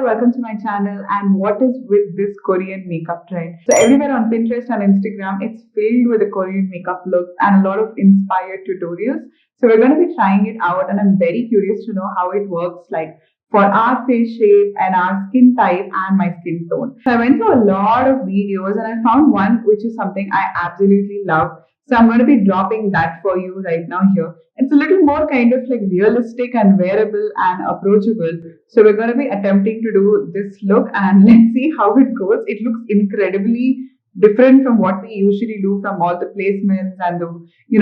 there, welcome to my channel. And what is with this Korean makeup trend? So everywhere on Pinterest and Instagram, it's filled with the Korean makeup looks and a lot of inspired tutorials. So we're going to be trying it out and I'm very curious to know how it works like for our face shape and our skin type and my skin tone. So I went through a lot of videos and I found one which is something I absolutely love. So I'm going to be dropping that for you right now here. It's a little more kind of like realistic and wearable and approachable. So we're going to be attempting to do this look and let's see how it goes. It looks incredibly different from what we usually do from all the placements and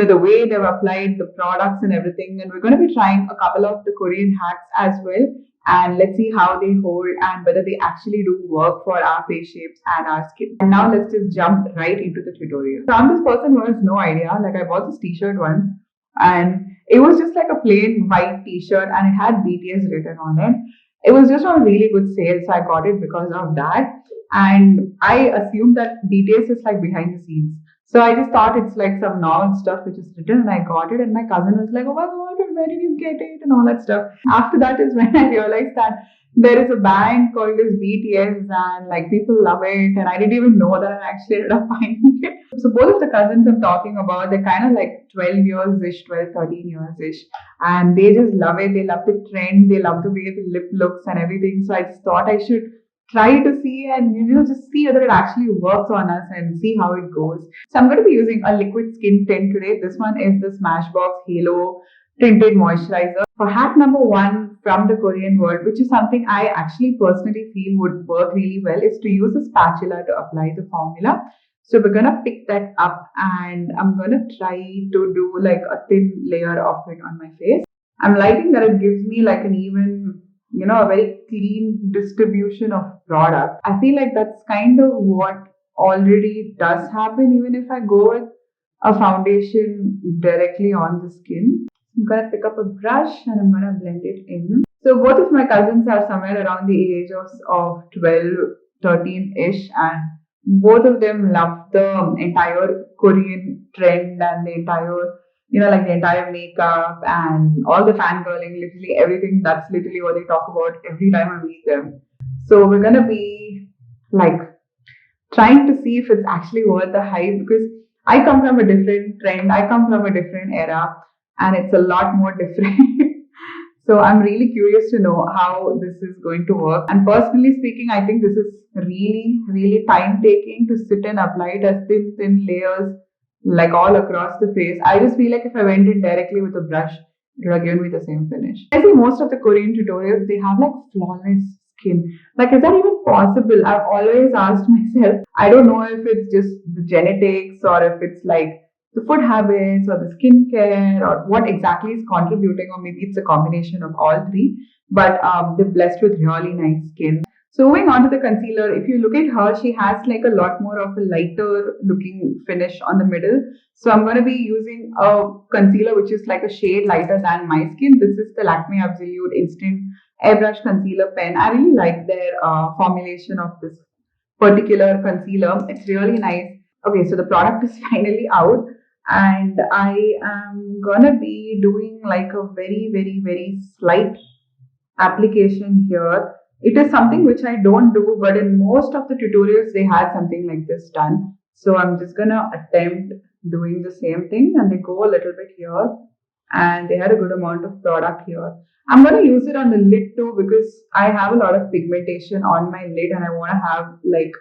the way they've applied the products and everything. And we're going to be trying a couple of the Korean hacks as well. And let's see how they hold and whether they actually do work for our face shapes and our skin. And now let's just jump right into the tutorial. So I'm this person who has no idea. Like I bought this t-shirt once and it was just like a plain white t-shirt and it had BTS written on it. It was just on really good sale, so I got it because of that. And I assumed that BTS is like behind the scenes. So I just thought it's like some novel stuff which is written and I got it and my cousin was like, oh my god, where did you get it and all that stuff. After that is when I realized that there is a band called this BTS and like people love it and I didn't even know that I actually ended up finding it. So both of the cousins I'm talking about, they're kind of like 12 years-ish, 12, 13 years-ish and they just love it. They love the trend. They love the way the lip looks and everything. So I just thought I should try to see and just see whether it actually works on us and see how it goes. So I'm going to be using a liquid skin tint today. This one is the Smashbox Halo Tinted Moisturiser. For hack number one from the Korean world, which is something I actually personally feel would work really well, is to use a spatula to apply the formula. So we're going to pick that up and I'm going to try to do like a thin layer of it on my face. I'm liking that it gives me like an even a very clean distribution of product. I feel like that's kind of what already does happen even if I go with a foundation directly on the skin. I'm going to pick up a brush and I'm going to blend it in. So both of my cousins are somewhere around the age of 12, 13-ish and both of them love the entire Korean trend and the entire like the entire makeup and all the fangirling, literally everything. That's literally what they talk about every time I meet them. So we're going to be like trying to see if it's actually worth the hype because I come from a different trend. I come from a different era and it's a lot more different. So I'm really curious to know how this is going to work. And personally speaking, I think this is really, really time taking to sit and apply it as thin layers like all across the face. I just feel like if I went in directly with a brush, it would have given me the same finish. I see most of the Korean tutorials, they have like flawless skin. Like, is that even possible? I've always asked myself. I don't know if it's just the genetics or if it's like the food habits or the skincare or what exactly is contributing, or maybe it's a combination of all three. But they're blessed with really nice skin. So moving on to the concealer, if you look at her, she has like a lot more of a lighter looking finish on the middle. So I'm going to be using a concealer which is like a shade lighter than my skin. This is the Lakme Instant Airbrush Concealer Pen. I really like their formulation of this particular concealer. It's really nice. Okay, so the product is finally out and I am going to be doing like a very, very, very slight application here. It is something which I don't do, but in most of the tutorials, they had something like this done. So I'm just going to attempt doing the same thing and they go a little bit here and they had a good amount of product here. I'm going to use it on the lid too because I have a lot of pigmentation on my lid and I want to have like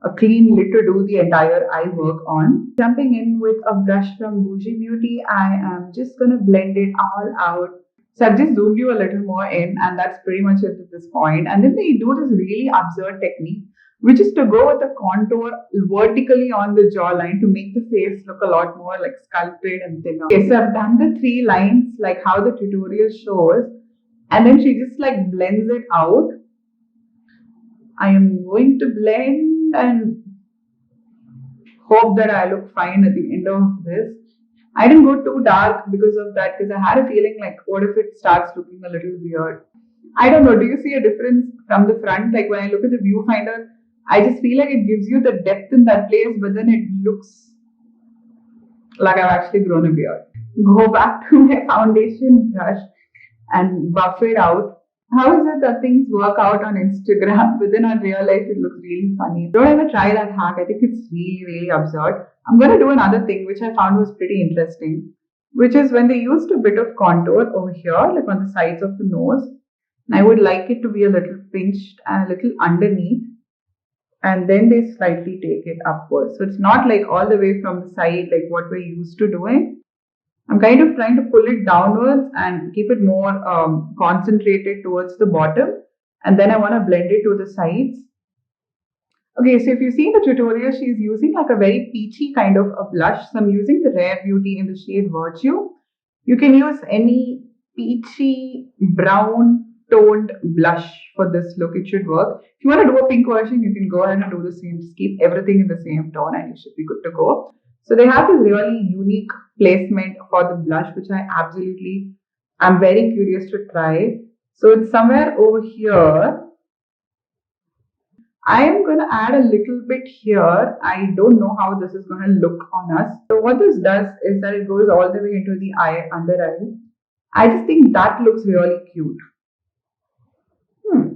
a clean lid to do the entire eye work on. Jumping in with a brush from Bougie Beauty, I am just going to blend it all out. So I've just zoomed you a little more in and that's pretty much it at this point. And then they do this really absurd technique, which is to go with the contour vertically on the jawline to make the face look a lot more like sculpted and thinner. Okay, so I've done the 3 lines like how the tutorial shows and then she just like blends it out. I am going to blend and hope that I look fine at the end of this. I didn't go too dark because of that, because I had a feeling like, what if it starts looking a little weird? I don't know. Do you see a difference from the front? Like when I look at the viewfinder, I just feel like it gives you the depth in that place, but then it looks like I've actually grown a beard. Go back to my foundation brush and buff it out. How is it that things work out on Instagram, but then on real life it looks really funny? Don't ever try that hack. I think it's really, really absurd. I'm going to do another thing which I found was pretty interesting, which is when they used a bit of contour over here, like on the sides of the nose. And I would like it to be a little pinched and a little underneath. And then they slightly take it upwards. So it's not like all the way from the side, like what we're used to doing. I'm kind of trying to pull it downwards and keep it more concentrated towards the bottom. And then I want to blend it to the sides. Okay, so if you see the tutorial, she's using like a very peachy kind of a blush. So I'm using the Rare Beauty in the shade Virtue. You can use any peachy brown toned blush for this look. It should work. If you want to do a pink version, you can go ahead and do the same. Just keep everything in the same tone and you should be good to go. So they have this really unique placement for the blush, which I'm very curious to try. So it's somewhere over here. I am going to add a little bit here. I don't know how this is going to look on us. So what this does is that it goes all the way into the eye, under eye. I just think that looks really cute.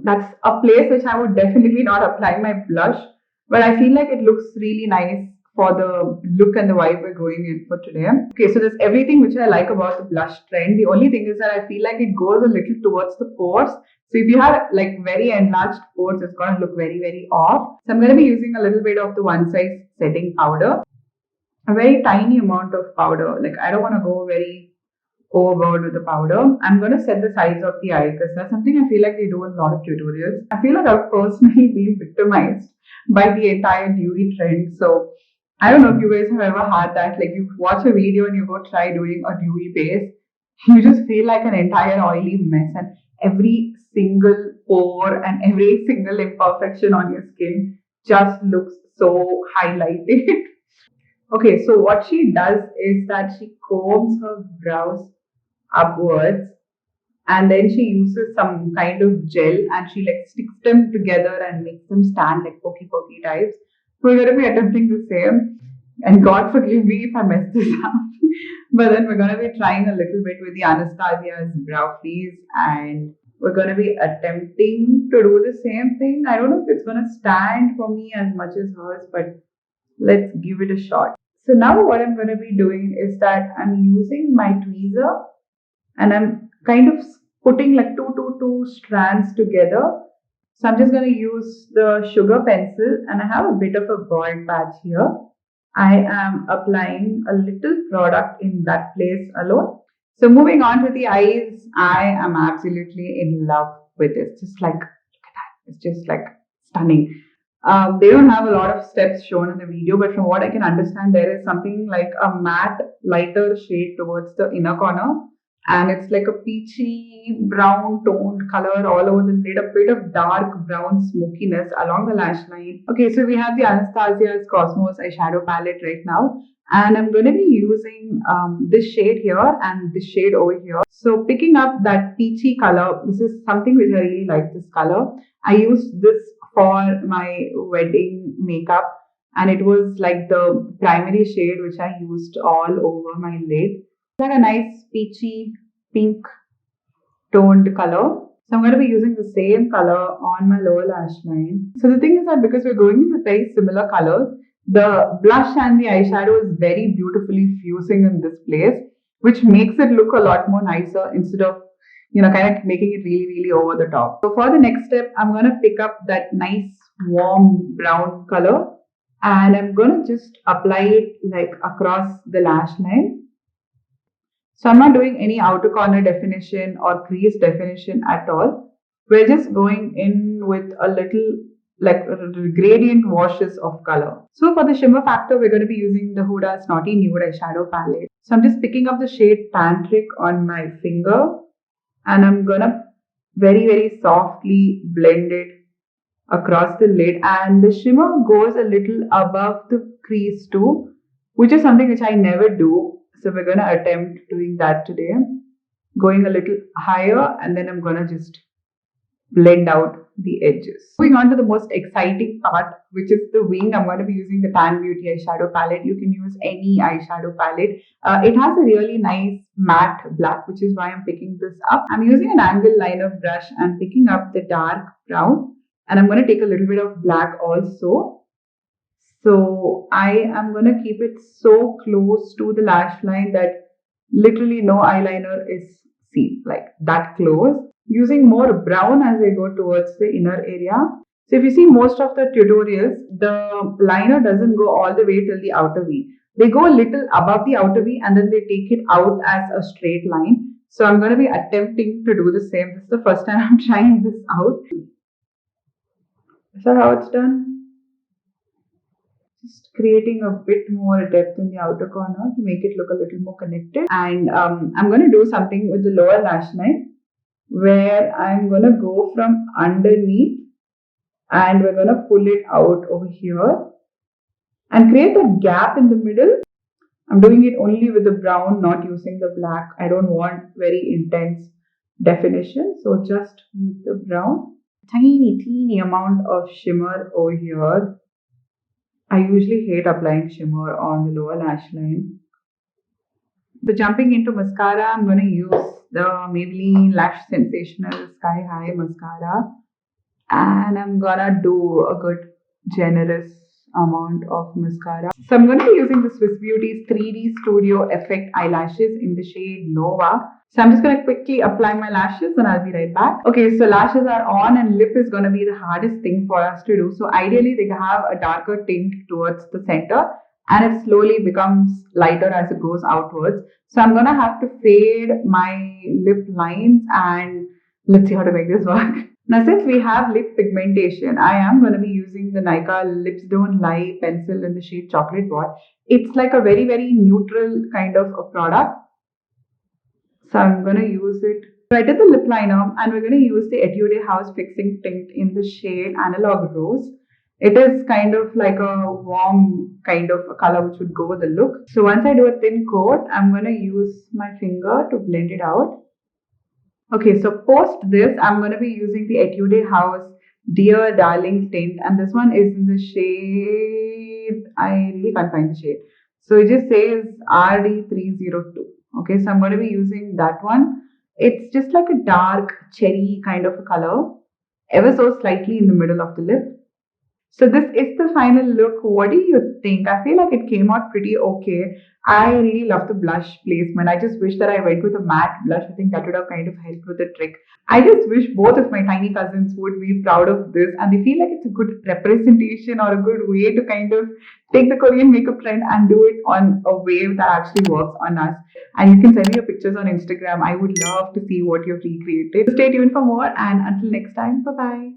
That's a place which I would definitely not apply my blush, but I feel like it looks really nice for the look and the vibe we're going in for today. Okay, so there's everything which I like about the blush trend. The only thing is that I feel like it goes a little towards the pores. So if you have like very enlarged pores, it's going to look very, very off. So I'm going to be using a little bit of the One Size setting powder. A very tiny amount of powder. Like I don't want to go very overboard with the powder. I'm going to set the sides of the eye because that's something I feel like they do in a lot of tutorials. I feel like I've personally been victimized by the entire dewy trend. So I don't know if you guys have ever had that. Like you watch a video and you go try doing a dewy base. You just feel like an entire oily mess and every single pore and every single imperfection on your skin just looks so highlighted. Okay, so what she does is that she combs her brows upwards and then she uses some kind of gel and she like sticks them together and makes them stand like pokey types. We're going to be attempting the same, and God forgive me if I mess this up. But then we're going to be trying a little bit with the Anastasia's brow freeze and we're going to be attempting to do the same thing. I don't know if it's going to stand for me as much as hers, but let's give it a shot. So now what I'm going to be doing is that I'm using my tweezer and I'm kind of putting like two strands together. So I'm just going to use the sugar pencil and I have a bit of a bald patch here. I am applying a little product in that place alone. So moving on to the eyes, I am absolutely in love with this. Just like, look at that. It's just like stunning. They don't have a lot of steps shown in the video, but from what I can understand, there is something like a matte, lighter shade towards the inner corner. And it's like a peachy brown toned color all over the lid, a bit of dark brown smokiness along the lash line. Okay, so we have the Anastasia's Cosmos eyeshadow palette right now. And I'm going to be using this shade here and this shade over here. So picking up that peachy color, this is something which I really like, this color. I used this for my wedding makeup and it was like the primary shade which I used all over my lid. Like a nice peachy pink toned color. So I'm going to be using the same color on my lower lash line. So the thing is that because we're going into very similar colors, the blush and the eyeshadow is very beautifully fusing in this place, which makes it look a lot more nicer instead of, kind of making it really, really over the top. So for the next step, I'm going to pick up that nice warm brown color and I'm going to just apply it like across the lash line. So I'm not doing any outer corner definition or crease definition at all. We're just going in with a little like gradient washes of color. So for the shimmer factor, we're going to be using the Huda Snotty Nude eyeshadow palette. So I'm just picking up the shade Tantric on my finger and I'm going to very, very softly blend it across the lid. And the shimmer goes a little above the crease too, which is something which I never do. So we're going to attempt doing that today, going a little higher and then I'm going to just blend out the edges. Moving on to the most exciting part, which is the wing. I'm going to be using the Tann Beauty eyeshadow palette. You can use any eyeshadow palette. It has a really nice matte black, which is why I'm picking this up. I'm using an angle liner brush and picking up the dark brown. And I'm going to take a little bit of black also. So I am going to keep it so close to the lash line that literally no eyeliner is seen, like that close. Using more brown as I go towards the inner area. So if you see most of the tutorials, the liner doesn't go all the way till the outer V. They go a little above the outer V and then they take it out as a straight line. So I'm going to be attempting to do the same. This is the first time I'm trying this out. So how it's done? Just creating a bit more depth in the outer corner to make it look a little more connected. And I'm going to do something with the lower lash line where I'm going to go from underneath and we're going to pull it out over here and create a gap in the middle. I'm doing it only with the brown, not using the black. I don't want very intense definition. So just with the brown, teeny amount of shimmer over here. I usually hate applying shimmer on the lower lash line. So jumping into mascara, I'm going to use the Maybelline Lash Sensational Sky High Mascara. And I'm going to do a good generous amount of mascara. So I'm going to be using the Swiss Beauty's 3D Studio Effect Eyelashes in the shade Nova. So I'm just going to quickly apply my lashes and I'll be right back. Okay, so lashes are on and lip is going to be the hardest thing for us to do. So ideally they have a darker tint towards the center and it slowly becomes lighter as it goes outwards. So I'm going to have to fade my lip lines and let's see how to make this work. Now since we have lip pigmentation, I am going to be using the Nykaa Lips Don't Lie pencil in the shade Chocolate Boy. It's like a very neutral kind of a product. So I'm going to use it. So I did the lip liner and we're going to use the Etude House Fixing Tint in the shade Analog Rose. It is kind of like a warm kind of a color which would go with the look. So once I do a thin coat, I'm going to use my finger to blend it out. Okay, so post this, I'm going to be using the Etude House Dear Darling Tint and this one is in the shade, I really can't find the shade. So it just says RD302. Okay, so I'm going to be using that one. It's just like a dark cherry kind of a color, ever so slightly in the middle of the lip. So this is the final look. What do you think? I feel like it came out pretty okay. I really love the blush placement. I just wish that I went with a matte blush. I think that would have kind of helped with the trick. I just wish both of my tiny cousins would be proud of this and they feel like it's a good representation or a good way to kind of take the Korean makeup trend and do it on a wave that actually works on us. And you can send me your pictures on Instagram. I would love to see what you've recreated. Stay tuned for more and until next time, bye-bye.